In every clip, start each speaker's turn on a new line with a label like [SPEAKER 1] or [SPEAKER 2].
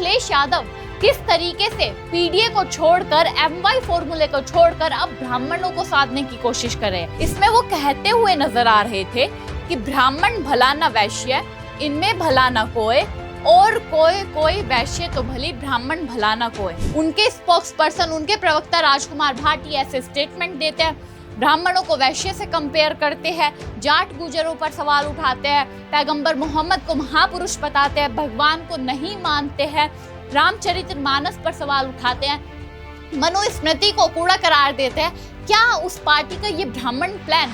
[SPEAKER 1] अखिलेश यादव किस तरीके से पीडीए को छोड़कर एमवाई फॉर्मूले को छोड़कर अब ब्राह्मणों को साधने की कोशिश कर रहे हैं। इसमें वो कहते हुए नजर आ रहे थे कि ब्राह्मण भला न वैश्य, इनमें भला न कोय, और कोई वैश्य तो भली ब्राह्मण भला न कोय। उनके स्पोक्स पर्सन, उनके प्रवक्ता राजकुमार भाटी ऐसे स्टेटमेंट देते हैं, ब्राह्मणों को वैश्य से कंपेयर करते हैं, जाट गुजरों पर सवाल उठाते हैं, पैगंबर मोहम्मद को महापुरुष बताते हैं, भगवान को नहीं मानते हैं, रामचरितमानस पर सवाल उठाते हैं, मनुस्मृति को कूड़ा करार देते हैं। क्या उस पार्टी का ये ब्राह्मण प्लान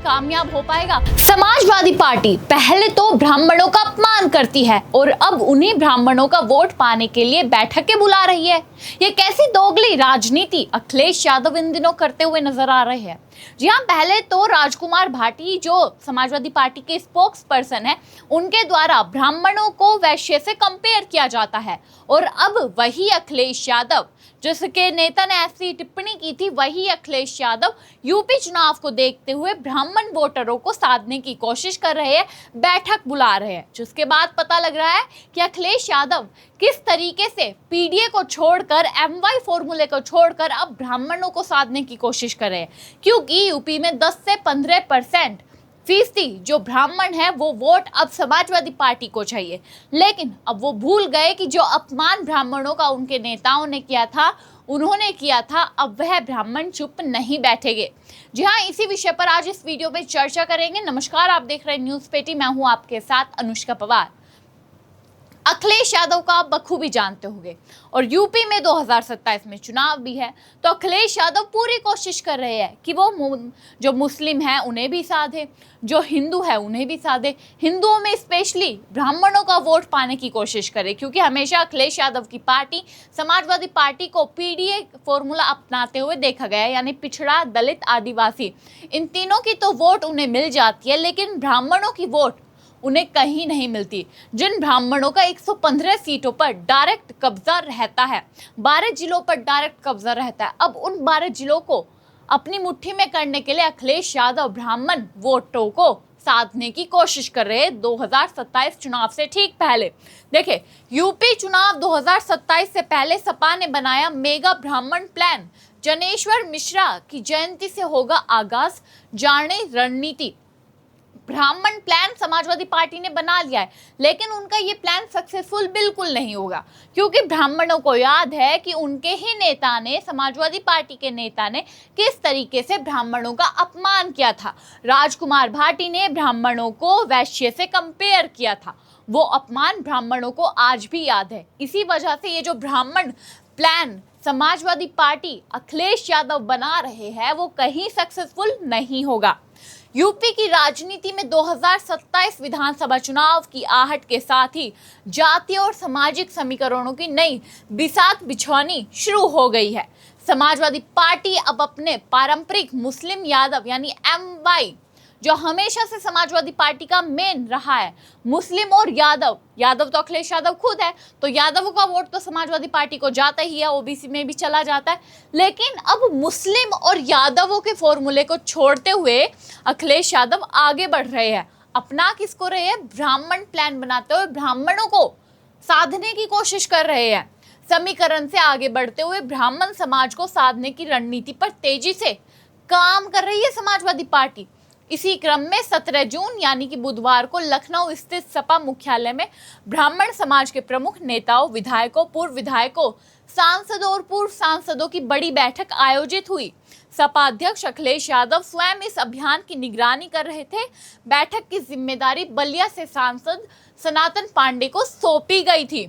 [SPEAKER 1] कामयाब हो पाएगा? समाजवादी पार्टी पहले तो ब्राह्मणों का अपमान करती है और अब उन्हीं ब्राह्मणों का वोट पाने के लिए बैठकें बुला रही है। ये कैसी दोगली राजनीति अखिलेश यादव इन दिनों करते हुए नजर आ रहे हैं। जी हाँ, पहले तो राजकुमार भाटी जो समाजवादी पार्टी के स्पोक्स पर्सन है, उनके द्वारा ब्राह्मणों को वैश्य से कंपेयर किया जाता है और अब वही अखिलेश यादव, जिसके नेता ने ऐसी टिप्पणी की थी, वही अखिलेश यादव यूपी चुनाव को देखते हुए ब्राह्मण वोटरों को साधने की कोशिश कर रहे हैं, बैठक बुला रहे हैं। जिसके बाद पता लग रहा है कि अखिलेश यादव किस तरीके से पीडीए को छोड़कर एमवाई फॉर्मूले को छोड़कर अब ब्राह्मणों को साधने की कोशिश कर रहे हैं, क्योंकि यूपी में 10 से 15% फीसदी जो ब्राह्मण है वो वोट अब समाजवादी पार्टी को चाहिए। लेकिन अब वो भूल गए कि जो अपमान ब्राह्मणों का उनके नेताओं ने किया था, उन्होंने किया था, अब वह ब्राह्मण चुप नहीं बैठेंगे। जी हाँ, इसी विषय पर आज इस वीडियो में चर्चा करेंगे। नमस्कार, आप देख रहे हैं न्यूज़ पेटी, मैं हूँ आपके साथ अनुष्का पवार। अखिलेश यादव का आप बखूबी जानते होंगे और यूपी में 2027 में चुनाव भी है, तो अखिलेश यादव पूरी कोशिश कर रहे हैं कि वो जो मुस्लिम है उन्हें भी साधे, जो हिंदू है उन्हें भी साधे, हिंदुओं में स्पेशली ब्राह्मणों का वोट पाने की कोशिश करे, क्योंकि हमेशा अखिलेश यादव की पार्टी समाजवादी पार्टी को पीडीए फॉर्मूला अपनाते हुए देखा गया है, यानी पिछड़ा, दलित, आदिवासी, इन तीनों की तो वोट उन्हें मिल जाती है, लेकिन ब्राह्मणों की वोट उन्हें कहीं नहीं मिलती। जिन ब्राह्मणों का 115 सीटों पर डायरेक्ट कब्जा रहता है, 12 जिलों पर डायरेक्ट कब्जा रहता है, अब उन 12 जिलों को अपनी मुट्ठी में करने के लिए अखिलेश यादव ब्राह्मण वोटों को साधने की कोशिश कर रहे हैं 2027 चुनाव से ठीक पहले। देखिए, यूपी चुनाव 2027 से पहले सपा ने बनाया मेगा ब्राह्मण प्लान। जनेश्वर मिश्रा की जयंती से होगा आगाज, जाने रणनीति। ब्राह्मण प्लान समाजवादी पार्टी ने बना लिया है, लेकिन उनका ये प्लान सक्सेसफुल बिल्कुल नहीं होगा, क्योंकि ब्राह्मणों को याद है कि उनके ही नेता ने, समाजवादी पार्टी के नेता ने किस तरीके से ब्राह्मणों का अपमान किया था। राजकुमार भाटी ने ब्राह्मणों को वैश्य से कंपेयर किया था, वो अपमान ब्राह्मणों को आज भी याद है। इसी वजह से ये जो ब्राह्मण प्लान समाजवादी पार्टी अखिलेश यादव बना रहे हैं वो कहीं सक्सेसफुल नहीं होगा। यूपी की राजनीति में 2027 विधानसभा चुनाव की आहट के साथ ही जातीय और सामाजिक समीकरणों की नई बिसात बिछानी शुरू हो गई है। समाजवादी पार्टी अब अपने पारंपरिक मुस्लिम यादव यानी एमवाई, जो हमेशा से समाजवादी पार्टी का मेन रहा है, मुस्लिम और यादव तो अखिलेश यादव खुद है, तो यादवों का वोट तो समाजवादी पार्टी को जाता ही है, ओबीसी में भी चला जाता है, लेकिन अब मुस्लिम और यादवों के फॉर्मूले को छोड़ते हुए अखिलेश यादव आगे बढ़ रहे हैं। अपना किसको रहे हैं? ब्राह्मण प्लान बनाते हुए ब्राह्मणों को साधने की कोशिश कर रहे हैं। समीकरण से आगे बढ़ते हुए ब्राह्मण समाज को साधने की रणनीति पर तेजी से काम कर रही है समाजवादी पार्टी। इसी क्रम में 17 जून यानी कि बुधवार को लखनऊ स्थित सपा मुख्यालय में ब्राह्मण समाज के प्रमुख नेताओं, विधायकों, पूर्व विधायकों, सांसदों और पूर्व सांसदों की बड़ी बैठक आयोजित हुई। सपा अध्यक्ष अखिलेश यादव स्वयं इस अभियान की निगरानी कर रहे थे। बैठक की जिम्मेदारी बलिया से सांसद सनातन पांडे को सौंपी गई थी।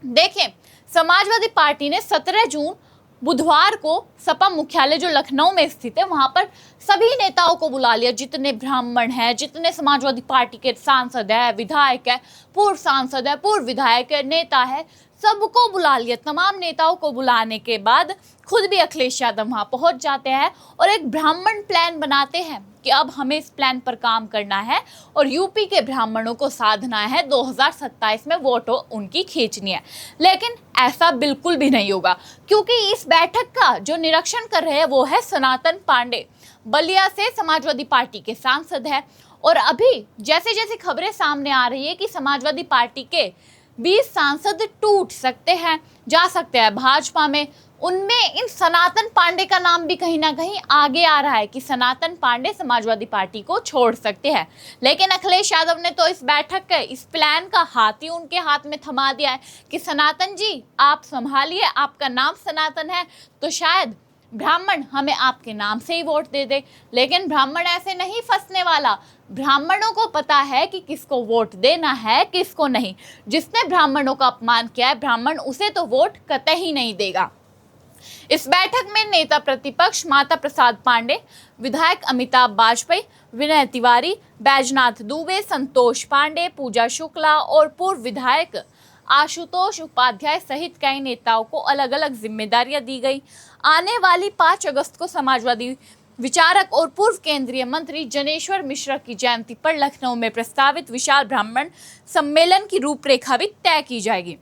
[SPEAKER 1] देखिए, समाजवादी पार्टी ने 17 जून बुधवार को सपा मुख्यालय जो लखनऊ में स्थित है वहां पर सभी नेताओं को बुला लिया, जितने ब्राह्मण हैं, जितने समाजवादी पार्टी के सांसद है, विधायक है, पूर्व सांसद है, पूर्व विधायक है, नेता है, सबको बुला लिया। तमाम नेताओं को बुलाने के बाद खुद भी अखिलेश यादव वहां पहुंच जाते हैं और एक ब्राह्मण प्लान बनाते हैं कि अब हमें इस प्लान पर काम करना है और यूपी के ब्राह्मणों को साधना है, 2027 में वोटों उनकी खींचनी है। लेकिन ऐसा बिल्कुल भी नहीं होगा, क्योंकि इस बैठक का जो निरीक्षण कर रहे हैं वो है सनातन पांडे, बलिया से समाजवादी पार्टी के सांसद है। और अभी जैसे जैसे खबरें सामने आ रही है कि समाजवादी पार्टी के 20 सांसद टूट सकते हैं, जा सकते हैं भाजपा में। उनमें इन सनातन पांडे का नाम भी कहीं ना कहीं आगे आ रहा है कि सनातन पांडे समाजवादी पार्टी को छोड़ सकते हैं। लेकिन अखिलेश यादव ने तो इस बैठक के इस प्लान का हाथ ही उनके हाथ में थमा दिया है कि सनातन जी आप संभालिए, आपका नाम सनातन है तो शायद ब्राह्मण हमें आपके नाम से ही वोट दे दे। लेकिन ब्राह्मण ऐसे नहीं फंसने वाला। ब्राह्मणों को पता है कि किसको वोट देना है, किसको नहीं। जिसने ब्राह्मणों का अपमान किया है, ब्राह्मण उसे तो वोट कतई नहीं देगा। इस बैठक में नेता प्रतिपक्ष माता प्रसाद पांडे, विधायक अमिताभ बाजपेयी, विनय तिवारी, बैजनाथ दुबे, संतोष पांडे, पूजा शुक्ला और पूर्व विधायक आशुतोष उपाध्याय सहित कई नेताओं को अलग अलग जिम्मेदारियां दी गई। आने वाली 5 अगस्त को समाजवादी विचारक और पूर्व केंद्रीय मंत्री जनेश्वर मिश्रा की जयंती पर लखनऊ में प्रस्तावित विशाल ब्राह्मण सम्मेलन की रूपरेखा भी तय की जाएगी।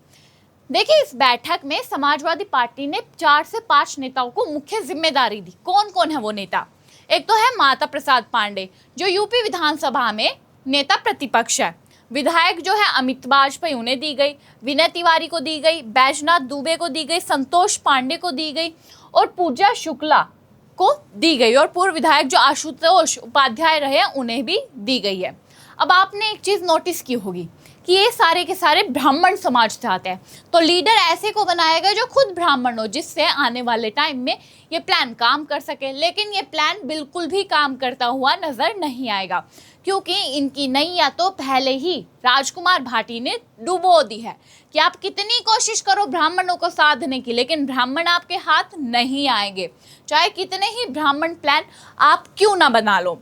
[SPEAKER 1] देखिए, इस बैठक में समाजवादी पार्टी ने 4 से 5 नेताओं को मुख्य जिम्मेदारी दी। कौन कौन है वो नेता? एक तो है माता प्रसाद पांडे, जो यूपी विधानसभा में नेता प्रतिपक्ष है। विधायक जो है अमित बाजपेयी, उन्हें दी गई। विनय तिवारी को दी गई, बैजनाथ दुबे को दी गई, संतोष पांडे को दी गई और पूजा शुक्ला को दी गई। और पूर्व विधायक जो आशुतोष उपाध्याय रहे उन्हें भी दी गई है। अब आपने एक चीज नोटिस की होगी कि ये सारे के सारे ब्राह्मण समाज से आते हैं, तो लीडर ऐसे को बनाएगा जो खुद ब्राह्मण हो, जिससे आने वाले टाइम में ये प्लान काम कर सके। लेकिन ये प्लान बिल्कुल भी काम करता हुआ नजर नहीं आएगा, क्योंकि इनकी नैया तो पहले ही राजकुमार भाटी ने डुबो दी है कि आप कितनी कोशिश करो ब्राह्मणों को साधने की, लेकिन ब्राह्मण आपके हाथ नहीं आएंगे, चाहे कितने ही ब्राह्मण प्लान आप क्यों ना बना लो।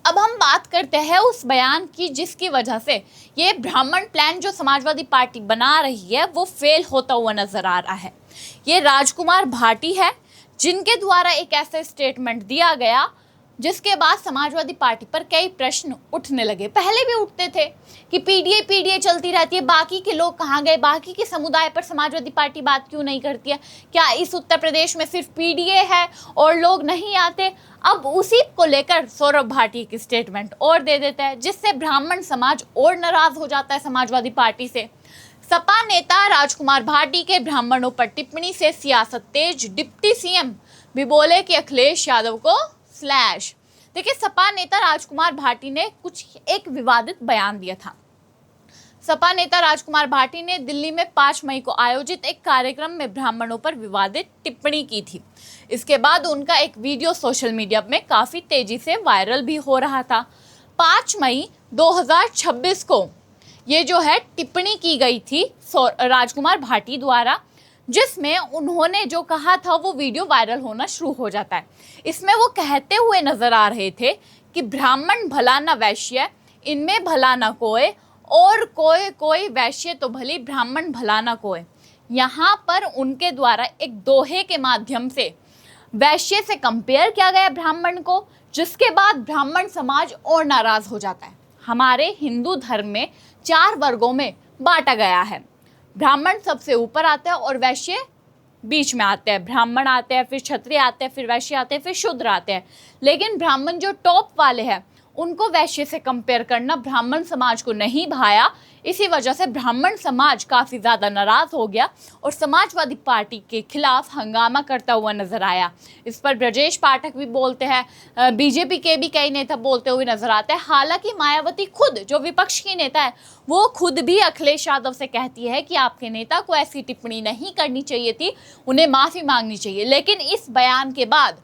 [SPEAKER 1] अब हम बात करते हैं उस बयान की जिसकी वजह से ये ब्राह्मण प्लान जो समाजवादी पार्टी बना रही है वो फेल होता हुआ नजर आ रहा है। ये राजकुमार भाटी है जिनके द्वारा एक ऐसा स्टेटमेंट दिया गया जिसके बाद समाजवादी पार्टी पर कई प्रश्न उठने लगे। पहले भी उठते थे कि पीडीए चलती रहती है, बाकी के लोग कहाँ गए, बाकी के समुदाय पर समाजवादी पार्टी बात क्यों नहीं करती है, क्या इस उत्तर प्रदेश में सिर्फ पीडीए है और लोग नहीं आते। अब उसी को लेकर सौरभ भाटी की स्टेटमेंट और दे देता है, जिससे ब्राह्मण समाज और नाराज हो जाता है समाजवादी पार्टी से। सपा नेता राजकुमार भाटी के ब्राह्मणों पर टिप्पणी से सियासत तेज, डिप्टी सीएम भी बोले कि अखिलेश यादव को स्लैश। देखिए, सपा नेता राजकुमार भाटी ने कुछ एक विवादित बयान दिया था। सपा नेता राजकुमार भाटी ने दिल्ली में 5 मई को आयोजित एक कार्यक्रम में ब्राह्मणों पर विवादित टिप्पणी की थी। इसके बाद उनका एक वीडियो सोशल मीडिया में काफी तेजी से वायरल भी हो रहा था। 5 मई 2026 को ये जो है टिप्पणी की गई थी राजकुमार भाटी द्वारा, जिसमें उन्होंने जो कहा था वो वीडियो वायरल होना शुरू हो जाता है। इसमें वो कहते हुए नजर आ रहे थे कि ब्राह्मण भला न वैश्य, इनमें भला न कोय, और कोई वैश्य तो भली, ब्राह्मण भला न कोय। यहाँ पर उनके द्वारा एक दोहे के माध्यम से वैश्य से कंपेयर किया गया ब्राह्मण को, जिसके बाद ब्राह्मण समाज और नाराज हो जाता है। हमारे हिंदू धर्म में 4 वर्गों में बांटा गया है। ब्राह्मण सबसे ऊपर आते हैं और वैश्य बीच में आते हैं। ब्राह्मण आते हैं, फिर क्षत्रिय आते हैं, फिर वैश्य आते हैं, फिर शूद्र आते हैं। लेकिन ब्राह्मण जो टॉप वाले हैं उनको वैश्य से कंपेयर करना ब्राह्मण समाज को नहीं भाया। इसी वजह से ब्राह्मण समाज काफ़ी ज़्यादा नाराज़ हो गया और समाजवादी पार्टी के खिलाफ हंगामा करता हुआ नजर आया। इस पर ब्रजेश पाठक भी बोलते हैं, बीजेपी के भी कई नेता बोलते हुए नजर आते हैं। हालांकि मायावती खुद जो विपक्ष की नेता है वो खुद भी अखिलेश यादव से कहती है कि आपके नेता को ऐसी टिप्पणी नहीं करनी चाहिए थी, उन्हें माफ़ी मांगनी चाहिए। लेकिन इस बयान के बाद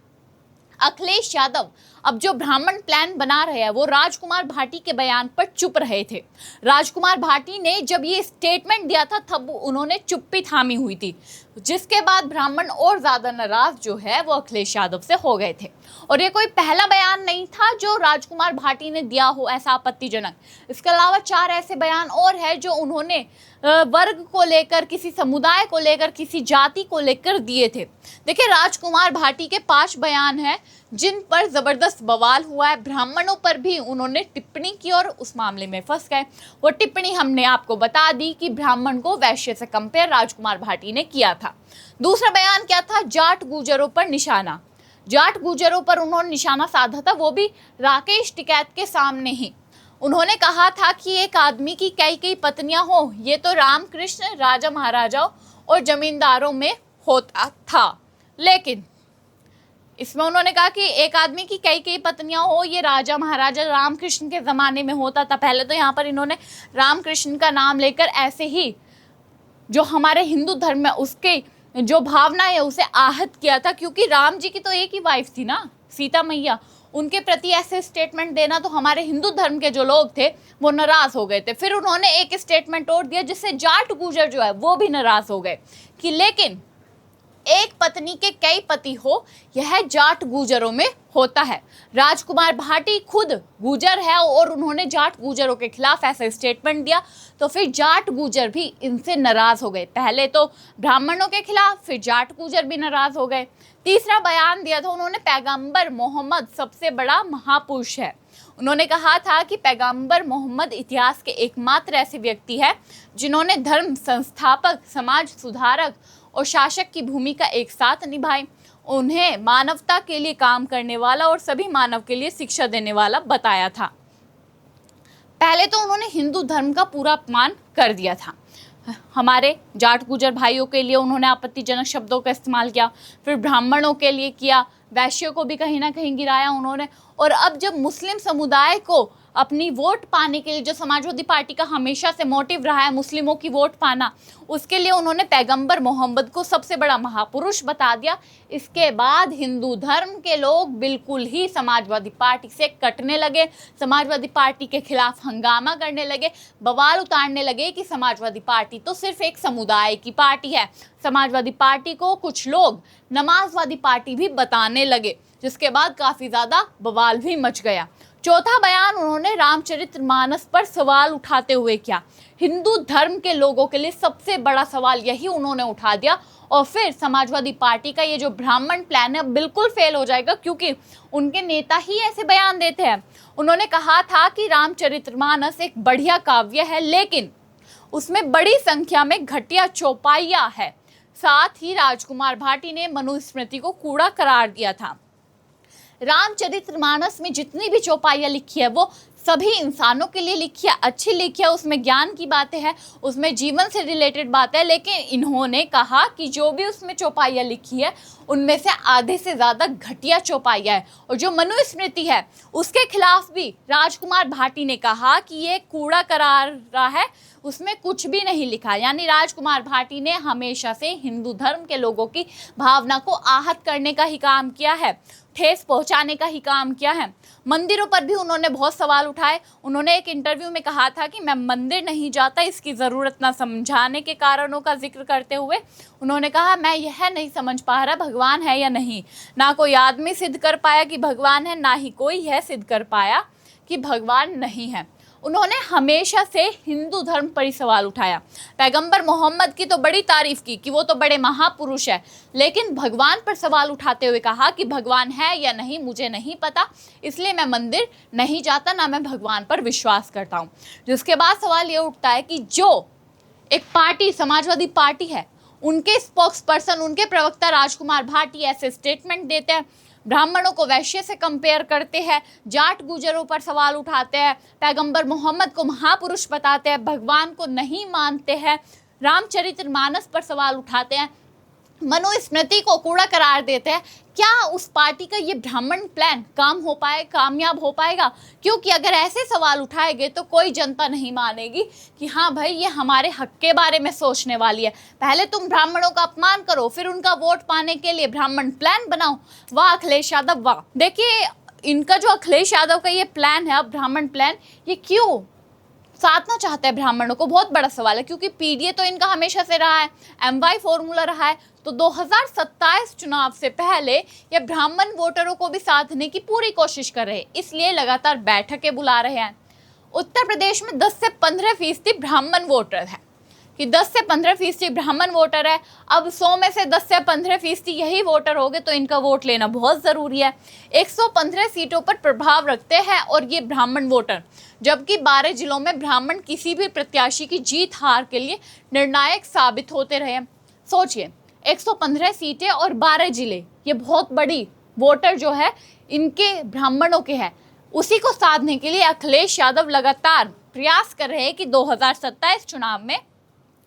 [SPEAKER 1] अखिलेश यादव अब जो ब्राह्मण प्लान बना रहे हैं वो राजकुमार भाटी के बयान पर चुप रहे थे। राजकुमार भाटी ने जब ये स्टेटमेंट दिया था तब उन्होंने चुप्पी थामी हुई थी, जिसके बाद ब्राह्मण और ज़्यादा नाराज जो है वो अखिलेश यादव से हो गए थे। और ये कोई पहला बयान नहीं था जो राजकुमार भाटी ने दिया हो ऐसा आपत्तिजनक। इसके अलावा 4 ऐसे बयान और है जो उन्होंने वर्ग को लेकर, किसी समुदाय को लेकर, किसी जाति को लेकर दिए थे। देखिए, राजकुमार भाटी के 5 बयान हैं जिन पर ज़बरदस्त बवाल हुआ है। ब्राह्मणों पर भी उन्होंने टिप्पणी की और उस मामले में फंस गए। वो टिप्पणी हमने आपको बता दी कि ब्राह्मण को वैश्य से कंपेयर राजकुमार भाटी ने किया था। दूसरा बयान क्या था? जाट गुजरों पर निशाना। जाट गुजरों पर उन्होंने निशाना साधा था, वो भी राकेश टिकैत के सामने ही। उन्होंने कहा था कि एक आदमी की कई कई पत्नियां हो, ये तो रामकृष्ण राजा महाराजाओं और जमींदारों में होता था। लेकिन इसमें उन्होंने कहा कि एक आदमी की कई कई पत्नियां हो, ये राजा महाराजा रामकृष्ण के ज़माने में होता था। पहले तो यहाँ पर इन्होंने रामकृष्ण का नाम लेकर ऐसे ही जो हमारे हिंदू धर्म में उसके जो भावना है उसे आहत किया था, क्योंकि राम जी की तो एक ही वाइफ थी ना, सीता मैया। उनके प्रति ऐसे स्टेटमेंट देना तो हमारे हिंदू धर्म के जो लोग थे वो नाराज़ हो गए थे। फिर उन्होंने एक स्टेटमेंट और दिया जिससे जाट गुर्जर जो है वो भी नाराज़ हो गए कि लेकिन एक पत्नी के कई पति हो, यह जाट गुर्जरों में होता है। राजकुमार भाटी खुद गुर्जर है और उन्होंने जाट गुर्जरों के खिलाफ ऐसा स्टेटमेंट दिया, तो फिर जाट गुर्जर भी इनसे नाराज हो गए। पहले तो ब्राह्मणों के खिलाफ, फिर जाट गुर्जर भी नाराज हो गए। तीसरा बयान दिया था उन्होंने, पैगंबर मोहम्मद सबसे बड़ा महापुरुष है। उन्होंने कहा था कि पैगंबर मोहम्मद इतिहास के एकमात्र ऐसे व्यक्ति है जिन्होंने धर्म संस्थापक, समाज सुधारक और शासक की भूमिका एक साथ निभाई। उन्हें मानवता के लिए काम करने वाला और सभी मानव के लिए शिक्षा देने वाला बताया था। पहले तो उन्होंने हिंदू धर्म का पूरा अपमान कर दिया था। हमारे जाट गुर्जर भाइयों के लिए उन्होंने आपत्तिजनक शब्दों का इस्तेमाल किया, फिर ब्राह्मणों के लिए किया, वैश्यों को भी कहीं ना कहीं गिराया उन्होंने। और अब जब मुस्लिम समुदाय को अपनी वोट पाने के लिए, जो समाजवादी पार्टी का हमेशा से मोटिव रहा है मुस्लिमों की वोट पाना, उसके लिए उन्होंने पैगंबर मोहम्मद को सबसे बड़ा महापुरुष बता दिया। इसके बाद हिंदू धर्म के लोग बिल्कुल ही समाजवादी पार्टी से कटने लगे, समाजवादी पार्टी के खिलाफ हंगामा करने लगे, बवाल उतारने लगे कि समाजवादी पार्टी तो सिर्फ एक समुदाय की पार्टी है। समाजवादी पार्टी को कुछ लोग नमाजवादी पार्टी भी बताने लगे, जिसके बाद काफ़ी ज़्यादा बवाल भी मच गया। चौथा बयान उन्होंने रामचरितमानस पर सवाल उठाते हुए किया। हिंदू धर्म के लोगों के लिए सबसे बड़ा सवाल यही उन्होंने उठा दिया। और फिर समाजवादी पार्टी का ये जो ब्राह्मण प्लान है बिल्कुल फेल हो जाएगा, क्योंकि उनके नेता ही ऐसे बयान देते हैं। उन्होंने कहा था कि रामचरितमानस एक बढ़िया काव्य है, लेकिन उसमें बड़ी संख्या में घटिया चौपाइयाँ है। साथ ही राजकुमार भाटी ने मनुस्मृति को कूड़ा करार दिया था। रामचरितमानस में जितनी भी चौपाइयाँ लिखी है वो सभी इंसानों के लिए लिखी है, अच्छी लिखी है, उसमें ज्ञान की बातें हैं, उसमें जीवन से रिलेटेड बातें हैं। लेकिन इन्होंने कहा कि जो भी उसमें चौपाइयाँ लिखी है उनमें से आधे से ज़्यादा घटिया चौपाइयाँ है। और जो मनुस्मृति है उसके खिलाफ भी राजकुमार भाटी ने कहा कि ये कूड़ा करार रहा है, उसमें कुछ भी नहीं लिखा। यानी राजकुमार भाटी ने हमेशा से हिंदू धर्म के लोगों की भावना को आहत करने का ही काम किया है, ठेस पहुंचाने का ही काम किया है। मंदिरों पर भी उन्होंने बहुत सवाल उठाए। उन्होंने एक इंटरव्यू में कहा था कि मैं मंदिर नहीं जाता, इसकी ज़रूरत ना समझाने के कारणों का जिक्र करते हुए उन्होंने कहा मैं यह नहीं समझ पा रहा भगवान है या नहीं। ना कोई आदमी सिद्ध कर पाया कि भगवान है, ना ही कोई यह सिद्ध कर पाया कि भगवान नहीं है। उन्होंने हमेशा से हिंदू धर्म पर ही सवाल उठाया। पैगंबर मोहम्मद की तो बड़ी तारीफ की कि वो तो बड़े महापुरुष है, लेकिन भगवान पर सवाल उठाते हुए कहा कि भगवान है या नहीं मुझे नहीं पता, इसलिए मैं मंदिर नहीं जाता, ना मैं भगवान पर विश्वास करता हूँ। जिसके बाद सवाल ये उठता है कि जो एक पार्टी समाजवादी पार्टी है, उनके स्पोक्स पर्सन, उनके प्रवक्ता राजकुमार भाटी ऐसे स्टेटमेंट देते हैं, ब्राह्मणों को वैश्य से कंपेयर करते हैं, जाट गुर्जरों पर सवाल उठाते हैं, पैगंबर मोहम्मद को महापुरुष बताते हैं, भगवान को नहीं मानते हैं, रामचरितमानस पर सवाल उठाते हैं, मनुस्मृति को कूड़ा करार देते हैं। क्या उस पार्टी का ये ब्राह्मण प्लान कामयाब हो पाएगा? क्योंकि अगर ऐसे सवाल उठाए गए तो कोई जनता नहीं मानेगी कि हाँ भाई ये हमारे हक के बारे में सोचने वाली है। पहले तुम ब्राह्मणों का अपमान करो, फिर उनका वोट पाने के लिए ब्राह्मण प्लान बनाओ। वाह अखिलेश यादव वाह। देखिए इनका जो अखिलेश यादव का ये प्लान है, अब ब्राह्मण प्लान, ये क्यों साधना चाहता है ब्राह्मणों को, बहुत बड़ा सवाल है। क्योंकि पीडीए तो इनका हमेशा से रहा है, एमवाई फॉर्मूला रहा है, तो 2027 चुनाव से पहले ये ब्राह्मण वोटरों को भी साधने की पूरी कोशिश कर रहे हैं, इसलिए लगातार बैठकें बुला रहे हैं। उत्तर प्रदेश में 10 से 15% ब्राह्मण वोटर है कि 10 से 15% ब्राह्मण वोटर है। अब 100 में से 10 से 15% यही वोटर हो गए, तो इनका वोट लेना बहुत ज़रूरी है। 115 सीटों पर प्रभाव रखते हैं और ये ब्राह्मण वोटर, जबकि 12 जिलों में ब्राह्मण किसी भी प्रत्याशी की जीत हार के लिए निर्णायक साबित होते रहे। सोचिए 115 सीटें और 12 जिले, ये बहुत बड़ी वोटर जो है इनके ब्राह्मणों के हैं। उसी को साधने के लिए अखिलेश यादव लगातार प्रयास कर रहे हैं कि 2027 चुनाव में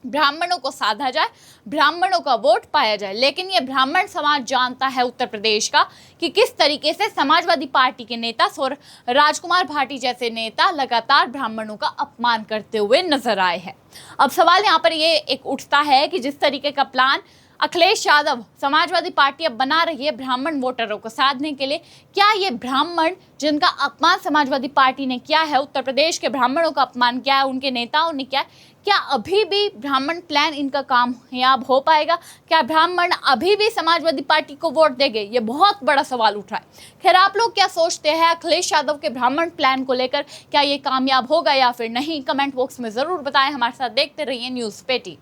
[SPEAKER 1] ब्राह्मणों को साधा जाए, ब्राह्मणों का वोट पाया जाए। लेकिन ये ब्राह्मण समाज जानता है उत्तर प्रदेश का कि किस तरीके से समाजवादी पार्टी के नेता और राजकुमार भाटी जैसे नेता लगातार ब्राह्मणों का अपमान करते हुए नजर आए हैं। अब सवाल यहाँ पर ये एक उठता है कि जिस तरीके का प्लान अखिलेश यादव समाजवादी पार्टी अब बना रही है ब्राह्मण वोटरों को साधने के लिए, क्या ये ब्राह्मण जिनका अपमान समाजवादी पार्टी ने किया है, उत्तर प्रदेश के ब्राह्मणों का अपमान किया है, उनके नेताओं ने किया, क्या अभी भी ब्राह्मण प्लान इनका कामयाब हो पाएगा? क्या ब्राह्मण अभी भी समाजवादी पार्टी को वोट देंगे? ये बहुत बड़ा सवाल उठ रहा है। खैर, आप लोग क्या सोचते हैं अखिलेश यादव के ब्राह्मण प्लान को लेकर? क्या ये कामयाब होगा या फिर नहीं? कमेंट बॉक्स में जरूर बताएं। हमारे साथ देखते रहिए न्यूज़ पेटी।